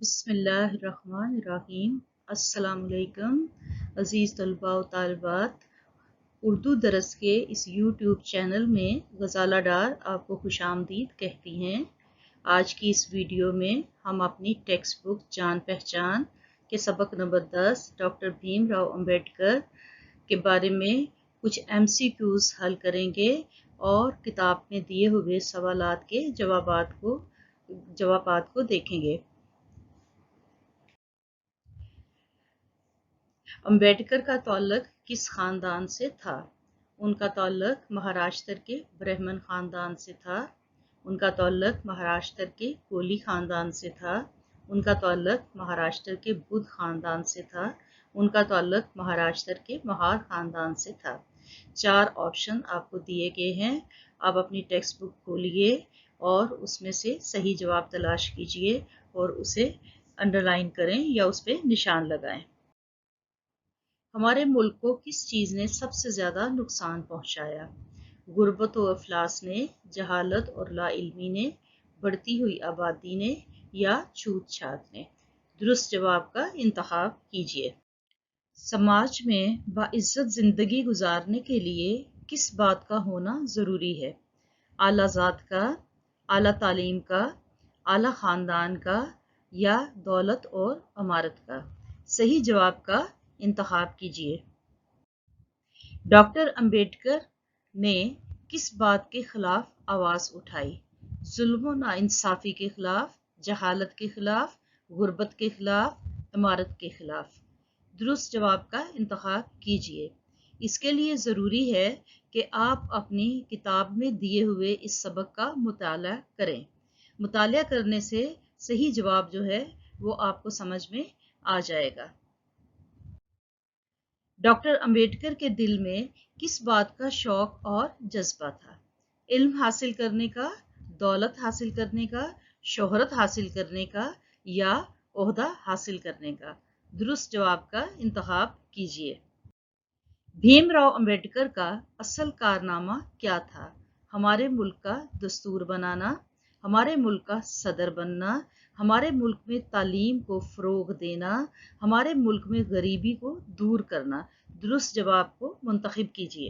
बिस्मिल्लाहिर्रहमानिर्रहीम। अस्सलाम वालेकुम अज़ीज़ तलबा व तालिबात। उर्दू दरस के इस यूट्यूब चैनल में गज़ाला डार आपको खुशामदीद कहती हैं। आज की इस वीडियो में हम अपनी टेक्स्ट बुक जान पहचान के सबक नंबर 10 डॉक्टर भीमराव अंबेडकर के बारे में कुछ MCQs हल करेंगे और किताब में दिए हुए सवालात के जवाबात को देखेंगे। अंबेडकर का ताल्लुक किस खानदान से था? उनका ताल्लुक महाराष्ट्र के ब्राह्मण खानदान से था। उनका ताल्लुक महाराष्ट्र के कोली खानदान से था। उनका ताल्लुक महाराष्ट्र के बुद्ध खानदान से था। उनका ताल्लुक महाराष्ट्र के महार खानदान से था। 4 ऑप्शन आपको दिए गए हैं। आप अपनी टेक्स्ट बुक खोलिए और उसमें से सही जवाब तलाश कीजिए और उसे अंडरलाइन करें या उस पर निशान लगाएं। हमारे मुल्क को किस चीज़ ने सबसे ज़्यादा नुकसान पहुंचाया? गुर्बत और अफलास ने, जहालत और लाइल्मी ने, बढ़ती हुई आबादी ने या छूत छात ने? दुरुस्त जवाब का इंतखाब कीजिए। समाज में बाइज्जत ज़िंदगी गुजारने के लिए किस बात का होना ज़रूरी है? आला ज़ात का, आला तालीम का, आला ख़ानदान का या दौलत और अमारत का? सही जवाब का इंतखाब कीजिए। डॉक्टर अंबेडकर ने किस बात के खिलाफ आवाज़ उठाई? जुल्म और नाइंसाफ़ी के खिलाफ, जहालत के खिलाफ, गुर्बत के खिलाफ, इमारत के खिलाफ? दुरुस्त जवाब का इंतखाब कीजिए। इसके लिए ज़रूरी है कि आप अपनी किताब में दिए हुए इस सबक का मुताला करें। मुताला करने से सही जवाब जो है वो आपको समझ में आ जाएगा। डॉक्टर अंबेडकर के दिल में किस बात का शौक और जज्बा था? इल्म हासिल करने का, दौलत हासिल करने का, शोहरत हासिल करने का या ओहदा हासिल करने का? दुरुस्त जवाब का इंतखाब कीजिए। भीमराव अंबेडकर का असल कारनामा क्या था? हमारे मुल्क का दस्तूर बनाना, हमारे मुल्क का सदर बनना, हमारे मुल्क में तालीम को फ़रोग देना, हमारे मुल्क में गरीबी को दूर करना? दुरुस्त जवाब को मुंतखब कीजिए।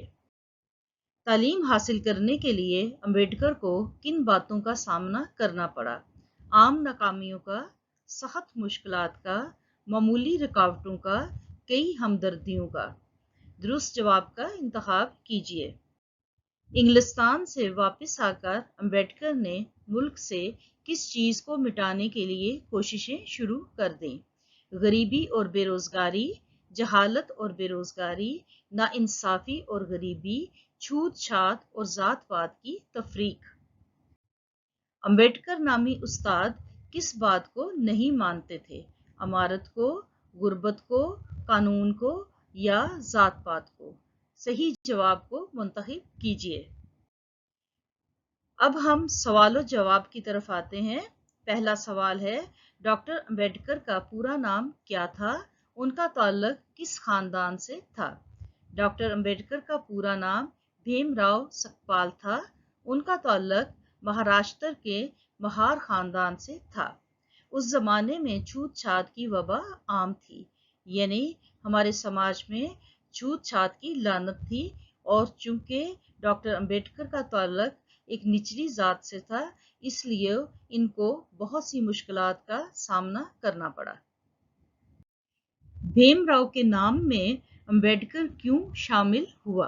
तालीम हासिल करने के लिए अंबेडकर को किन बातों का सामना करना पड़ा? आम नाकामियों का, सख्त मुश्किलात का, मामूली रुकावटों का, कई हमदर्दियों का? दुरुस्त जवाब का इंतखाब कीजिए। इंग्लिस्तान से वापस आकर अंबेडकर ने मुल्क से किस चीज़ को मिटाने के लिए कोशिशें शुरू कर दी? गरीबी और बेरोज़गारी, जहालत और बेरोज़गारी, नाइंसाफ़ी और गरीबी, छूत छात और ज़ात पात की तफरीक? अंबेडकर नामी उस्ताद किस बात को नहीं मानते थे? अमारत को, गुर्बत को, कानून को या ज़ात पात को? सही जवाब को मुंतखब कीजिए। अब हम सवाल और जवाब की तरफ आते हैं। पहला सवाल है, डॉक्टर अंबेडकर का पूरा नाम क्या था? उनका ताल्लुक किस खानदान से था? डॉक्टर अंबेडकर का पूरा नाम भीमराव सकपाल था। उनका ताल्लुक महाराष्ट्र के महार खानदान से था। उस जमाने में छूत छात की वबा आम थी, यानी हमारे समाज में छूत छात की लानत थी, और चूंकि डॉक्टर अंबेडकर का ताल्लुक एक निचली जात से था, इसलिए इनको बहुत सी मुश्किलात का सामना करना पड़ा। भीमराव के नाम में अंबेडकर क्यों शामिल हुआ?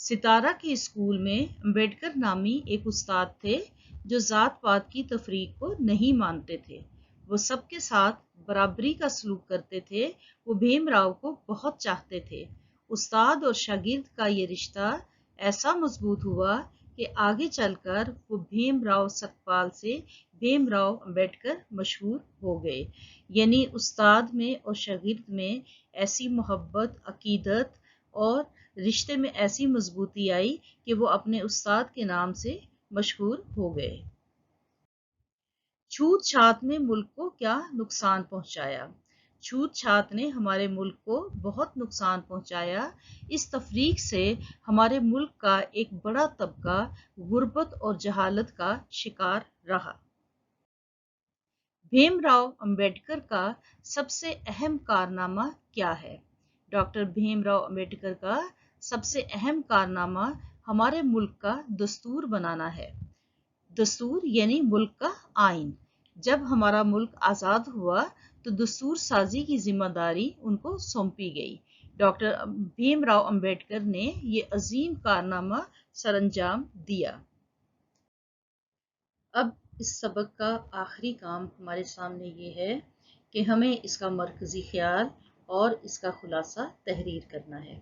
सितारा के स्कूल में अंबेडकर नामी एक उस्ताद थे जो जात पात की तफरीक को नहीं मानते थे। वो सबके साथ बराबरी का सलूक करते थे। वो भीमराव को बहुत चाहते थे। उस्ताद और शागिर्द का ये रिश्ता ऐसा मजबूत हुआ कि आगे चलकर वो भीमराव सकपाल से भीमराव अंबेडकर मशहूर हो गए। यानी उस्ताद में और शागिर्द में ऐसी मोहब्बत, अकीदत और रिश्ते में ऐसी मजबूती आई कि वो अपने उस्ताद के नाम से मशहूर हो गए। छूत छात ने मुल्क को क्या नुकसान पहुंचाया? छूत छात ने हमारे मुल्क को बहुत नुकसान पहुंचाया। इस तफरीक से हमारे मुल्क का एक बड़ा तबका गुर्बत और जहालत का शिकार रहा। भीम राव अंबेडकर का सबसे अहम कारनामा क्या है? डॉक्टर भीमराव अंबेडकर का सबसे अहम कारनामा हमारे मुल्क का दस्तूर बनाना है। दस्तूर यानी मुल्क का आइन। जब हमारा मुल्क आज़ाद हुआ तो दस्तूर साजी की जिम्मेदारी उनको सौंपी गई। डॉक्टर भीमराव अंबेडकर ने ये अजीम कारनामा सरअंजाम दिया। अब इस सबक का आखिरी काम हमारे सामने ये है कि हमें इसका मरकज़ी ख्याल और इसका खुलासा तहरीर करना है।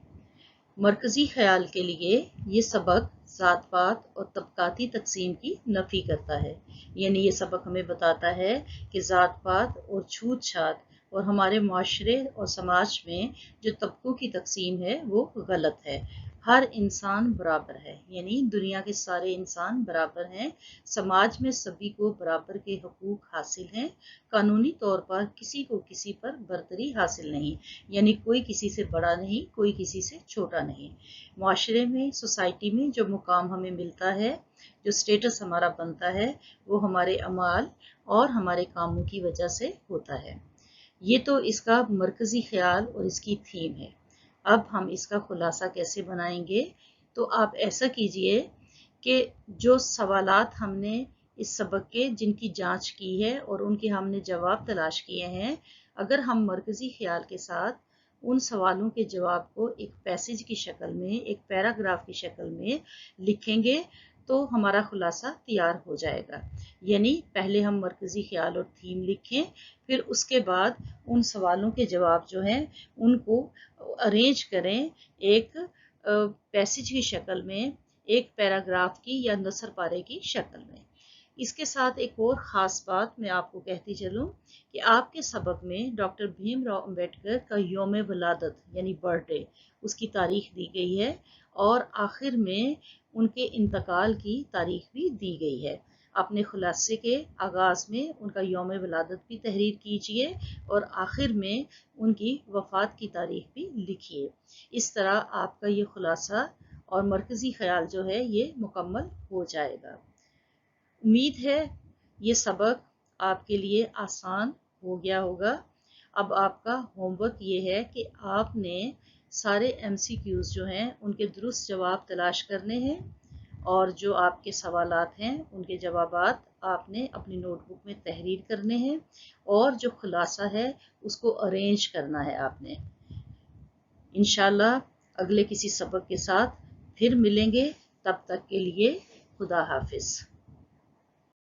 मरकज़ी ख्याल के लिए ये सबक ज़ात पात और तबकाती तकसीम की नफ़ी करता है। यानी ये सबक हमें बताता है कि ज़ात पात और छूत छात और हमारे माशरे और समाज में जो तबकों की तकसीम है वो गलत है। हर इंसान बराबर है, यानी दुनिया के सारे इंसान बराबर हैं। समाज में सभी को बराबर के हकूक हासिल हैं। कानूनी तौर पर किसी को किसी पर बरतरी हासिल नहीं, यानी कोई किसी से बड़ा नहीं, कोई किसी से छोटा नहीं। माशरे में, सोसाइटी में जो मुकाम हमें मिलता है, जो स्टेटस हमारा बनता है, वो हमारे अमाल और हमारे कामों की वजह से होता है। ये तो इसका मरकज़ी ख्याल और इसकी थीम है। अब हम इसका खुलासा कैसे बनाएंगे? तो आप ऐसा कीजिए कि जो सवालात हमने इस सबक के जिनकी जांच की है और उनके हमने जवाब तलाश किए हैं, अगर हम मरकज़ी ख्याल के साथ उन सवालों के जवाब को एक पैसेज की शक्ल में, एक पैराग्राफ की शक्ल में लिखेंगे तो हमारा खुलासा तैयार हो जाएगा। यानी पहले हम मरकज़ी ख्याल और थीम लिखें, फिर उसके बाद उन सवालों के जवाब जो हैं उनको अरेंज करें एक पैसेज की शक्ल में, एक पैराग्राफ की या नसर पारे की शक्ल में। इसके साथ एक और ख़ास बात मैं आपको कहती चलूँ कि आपके सबक में डॉक्टर भीमराव अंबेडकर का यौम वलादत यानी बर्थडे, उसकी तारीख दी गई है और आखिर में उनके इंतकाल की तारीख भी दी गई है। अपने खुलासे के आगाज़ में उनका यौम वलादत भी तहरीर कीजिए और आखिर में उनकी वफ़ात की तारीख भी लिखिए। इस तरह आपका ये खुलासा और मरकज़ी ख्याल जो है ये मुकम्मल हो जाएगा। उम्मीद है ये सबक आपके लिए आसान हो गया होगा। अब आपका होमवर्क ये है कि आपने सारे MCQs जो हैं उनके दुरुस्त जवाब तलाश करने हैं और जो आपके सवालात हैं उनके जवाबात आपने अपनी नोटबुक में तहरीर करने हैं और जो खुलासा है उसको अरेंज करना है आपने। इंशाल्लाह अगले किसी सबक के साथ फिर मिलेंगे, तब तक के लिए खुदा हाफिज़।